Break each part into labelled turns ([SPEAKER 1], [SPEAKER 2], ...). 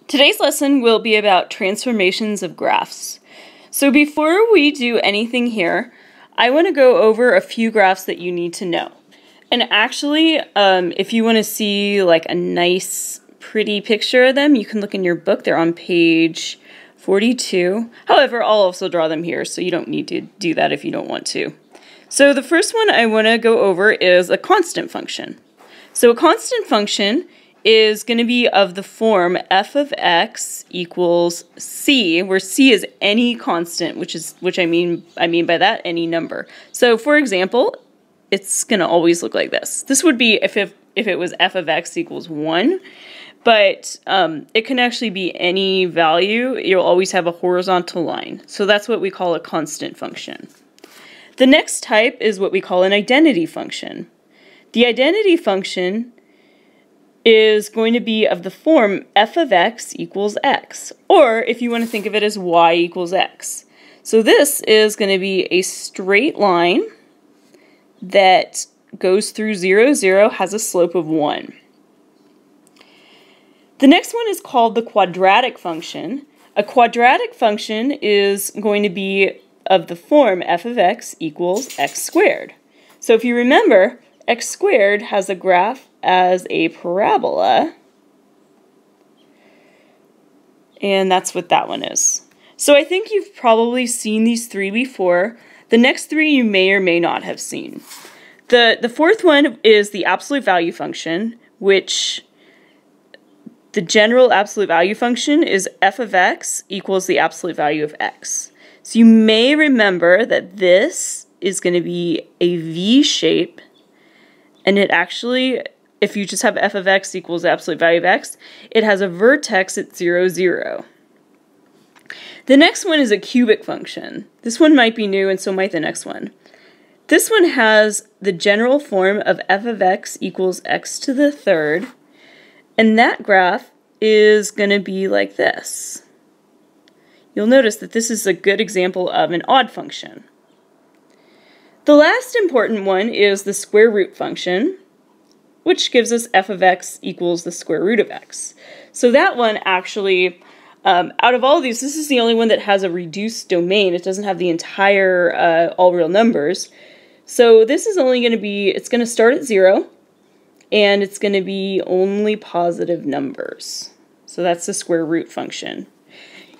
[SPEAKER 1] Today's lesson will be about transformations of graphs. So before we do anything here, I want to go over a few graphs that you need to know. And actually, if you want to see like a nice, pretty picture of them, you can look in your book. They're on page 42. However, I'll also draw them here, so you don't need to do that if you don't want to. So the first one I want to go over is a constant function. So a constant function is going to be of the form f of x equals c, where c is any constant, which I mean by that any number. So for example, it's going to always look like this. This would be if it was f of x equals 1, but it can actually be any value. You'll always have a horizontal line. So that's what we call a constant function. The next type is what we call an identity function. The identity function is going to be of the form f of x equals x, or if you want to think of it as y equals x. So this is going to be a straight line that goes through 0, 0, has a slope of 1. The next one is called the quadratic function. A quadratic function is going to be of the form f of x equals x squared. So if you remember, x squared has a graph as a parabola, and that's what that one is. So I think you've probably seen these three before. The next three you may or may not have seen. The fourth one is the absolute value function, which the general absolute value function is f of x equals the absolute value of x. So you may remember that this is going to be a V shape, and it actually, if you just have f of x equals the absolute value of x, it has a vertex at 0, 0. The next one is a cubic function. This one might be new, and so might the next one. This one has the general form of f of x equals x to the third, and that graph is going to be like this. You'll notice that this is a good example of an odd function. The last important one is the square root function, which gives us f of x equals the square root of x. So that one actually, out of all of these, this is the only one that has a reduced domain. It doesn't have the entire all real numbers. So this is only going to be, it's going to start at 0, and it's going to be only positive numbers. So that's the square root function.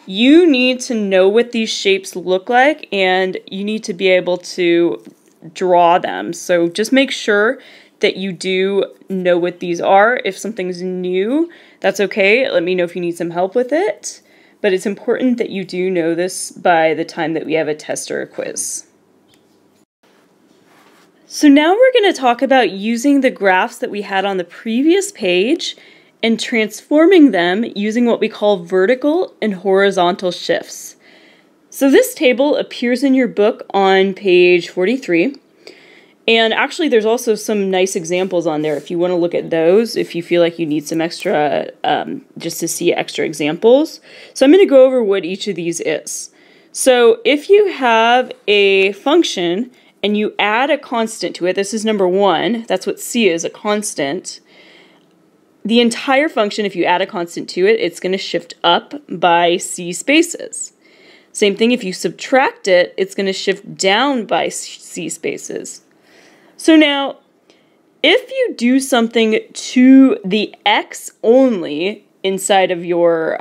[SPEAKER 1] You need to know what these shapes look like, and you need to be able to draw them. So just make sure that you do know what these are. If something's new, that's okay. Let me know if you need some help with it. But it's important that you do know this by the time that we have a test or a quiz. So now we're going to talk about using the graphs that we had on the previous page and transforming them using what we call vertical and horizontal shifts. So this table appears in your book on page 43, and actually there's also some nice examples on there if you want to look at those, if you feel like you need some extra, just to see extra examples. So I'm going to go over what each of these is. So if you have a function and you add a constant to it, this is number 1, that's what c is, a constant. The entire function, if you add a constant to it, it's going to shift up by c spaces. Same thing, if you subtract it, it's going to shift down by c spaces. So now, if you do something to the x only inside of your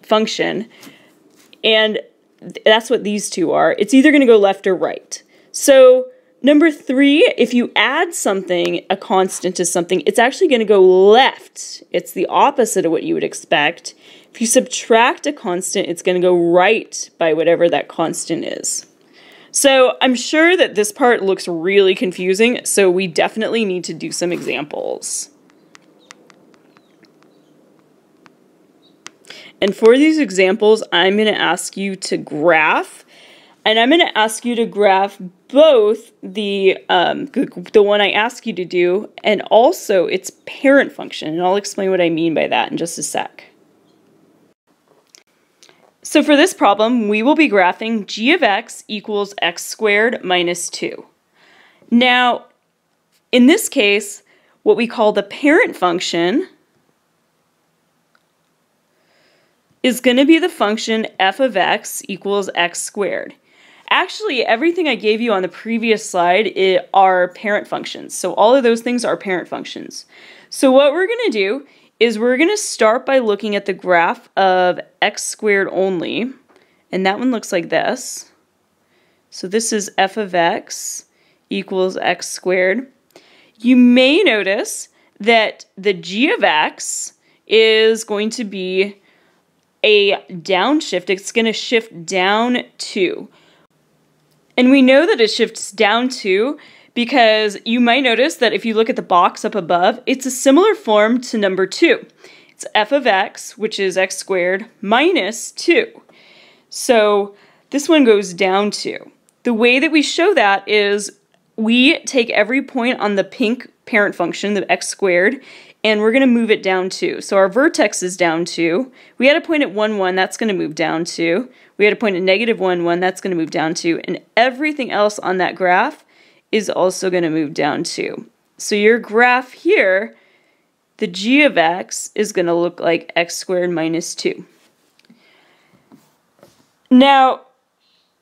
[SPEAKER 1] function, and that's what these two are, it's either going to go left or right. So number 3, if you add something, a constant to something, it's actually going to go left. It's the opposite of what you would expect. If you subtract a constant, it's going to go right by whatever that constant is. So I'm sure that this part looks really confusing, so we definitely need to do some examples. And for these examples, I'm going to ask you to graph. And I'm going to ask you to graph both the one I ask you to do and also its parent function. And I'll explain what I mean by that in just a sec. So for this problem, we will be graphing g of x equals x squared minus 2. Now, in this case, what we call the parent function is going to be the function f of x equals x squared. Actually, everything I gave you on the previous slide are parent functions. So all of those things are parent functions. So what we're going to do is we're going to start by looking at the graph of x squared only. And that one looks like this. So this is f of x equals x squared. You may notice that the g of x is going to be a downshift. It's going to shift down 2. And we know that it shifts down 2 because you might notice that if you look at the box up above, it's a similar form to number 2. It's f of x, which is x squared, minus 2. So this one goes down 2. The way that we show that is we take every point on the pink parent function, the x squared, and we're going to move it down 2. So our vertex is down 2. We had a point at 1, 1, that's going to move down 2. We had a point at negative 1, 1, that's going to move down 2. And everything else on that graph is also going to move down 2. So your graph here, the g of x is going to look like x squared minus 2. Now,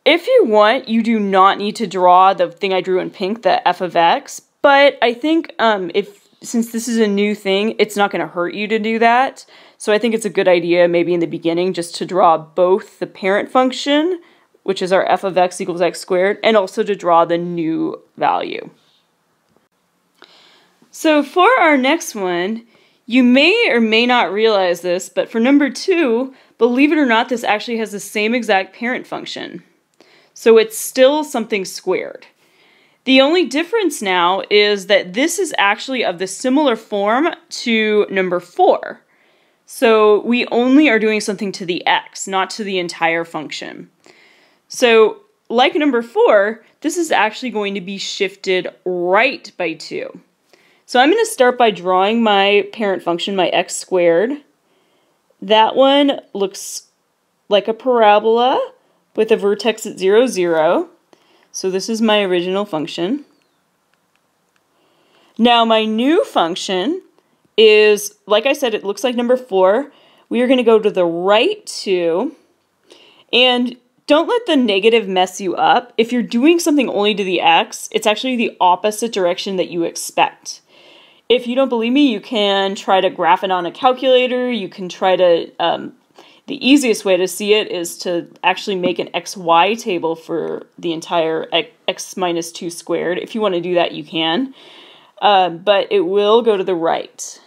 [SPEAKER 1] if you want, you do not need to draw the thing I drew in pink, the f of x, but I think since this is a new thing, it's not going to hurt you to do that. So I think it's a good idea maybe in the beginning just to draw both the parent function, which is our f of x equals x squared, and also to draw the new value. So for our next one, you may or may not realize this, but for number 2, believe it or not, this actually has the same exact parent function. So it's still something squared. The only difference now is that this is actually of the similar form to number 4. So we only are doing something to the x, not to the entire function. So like number 4, this is actually going to be shifted right by 2. So I'm going to start by drawing my parent function, my x squared. That one looks like a parabola with a vertex at 0, 0. So this is my original function. Now my new function is, like I said, it looks like number 4. We are going to go to the right 2. And don't let the negative mess you up. If you're doing something only to the x, it's actually the opposite direction that you expect. If you don't believe me, you can try to graph it on a calculator. You can try to... The easiest way to see it is to actually make an xy table for the entire x minus 2 squared. If you want to do that, you can. But it will go to the right.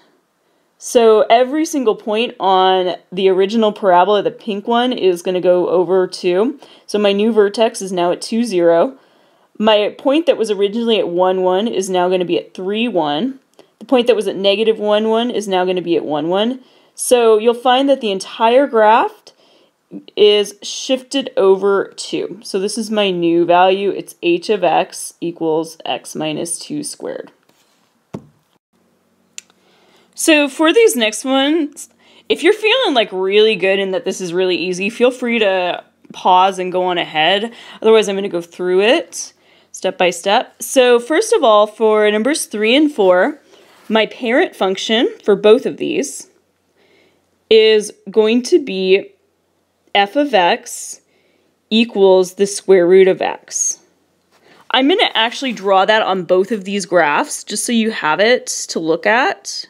[SPEAKER 1] So every single point on the original parabola, the pink one, is going to go over 2. So my new vertex is now at 2, 0. My point that was originally at 1, 1 is now going to be at 3, 1. The point that was at negative 1, 1 is now going to be at 1, 1. So you'll find that the entire graph is shifted over 2. So this is my new value. It's h of x equals x minus 2 squared. So for these next ones, if you're feeling like really good and that this is really easy, feel free to pause and go on ahead. Otherwise, I'm going to go through it step by step. So first of all, for numbers 3 and 4, my parent function for both of these is going to be f of x equals the square root of x. I'm going to actually draw that on both of these graphs just so you have it to look at.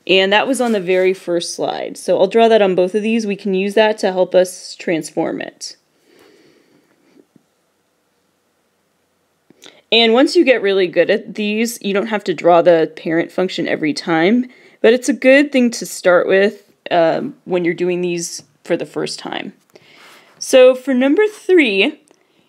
[SPEAKER 1] And that was on the very first slide. So I'll draw that on both of these. We can use that to help us transform it. And once you get really good at these, you don't have to draw the parent function every time. But it's a good thing to start with when you're doing these for the first time. So for number 3,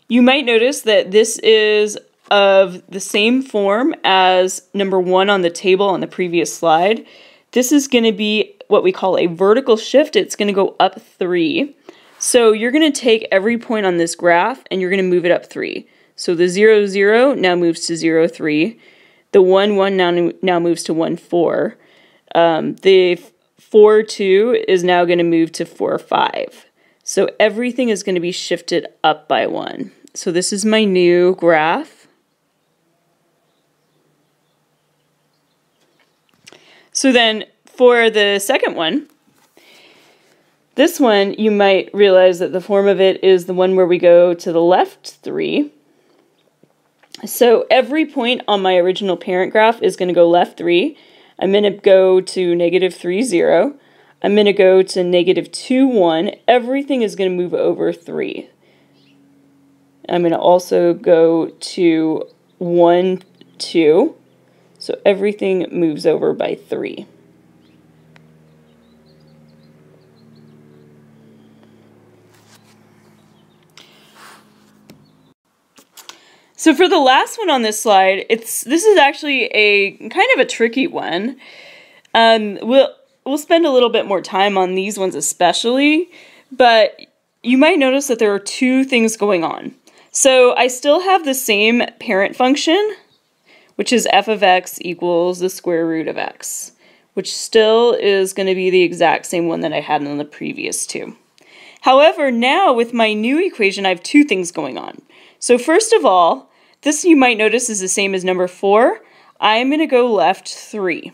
[SPEAKER 1] you might notice that this is of the same form as number 1 on the table on the previous slide. This is going to be what we call a vertical shift. It's going to go up 3. So you're going to take every point on this graph and you're going to move it up 3. So the 0, 0 now moves to 0, 3. The 1, 1 now moves to 1, 4. The 4, 2 is now going to move to 4, 5. So everything is going to be shifted up by 1. So this is my new graph. So then for the second one, This one, you might realize that the form of it is the one where we go to the left 3. So every point on my original parent graph is going to go left 3. I'm going to go to negative 3, 0. I'm going to go to negative 2, 1. Everything is going to move over 3. I'm going to also go to 1, 2. So everything moves over by 3. So for the last one on this slide, this is actually a kind of a tricky one. We'll spend a little bit more time on these ones especially, but you might notice that there are two things going on. So I still have the same parent function, which is f of x equals the square root of x, which still is going to be the exact same one that I had in the previous two. However, now with my new equation, I have two things going on. So first of all, this you might notice is the same as number 4. I'm going to go left 3.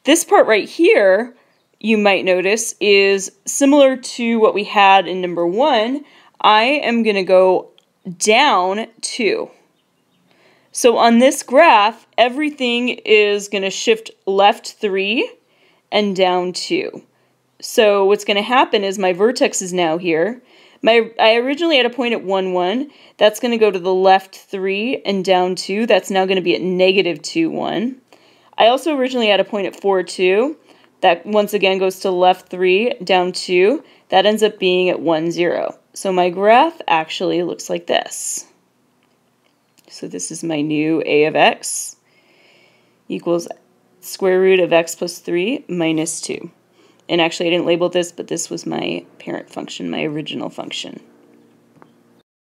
[SPEAKER 1] This part right here, you might notice, is similar to what we had in number 1. I am going to go down 2. So on this graph, everything is going to shift left 3 and down 2. So what's going to happen is my vertex is now here. I originally had a point at 1, 1. That's going to go to the left 3 and down 2. That's now going to be at negative 2, 1. I also originally had a point at 4, 2. That once again goes to left 3, down 2. That ends up being at 1, 0. So my graph actually looks like this. So this is my new a of x equals square root of x plus 3 minus 2. And actually I didn't label this, but this was my parent function, my original function.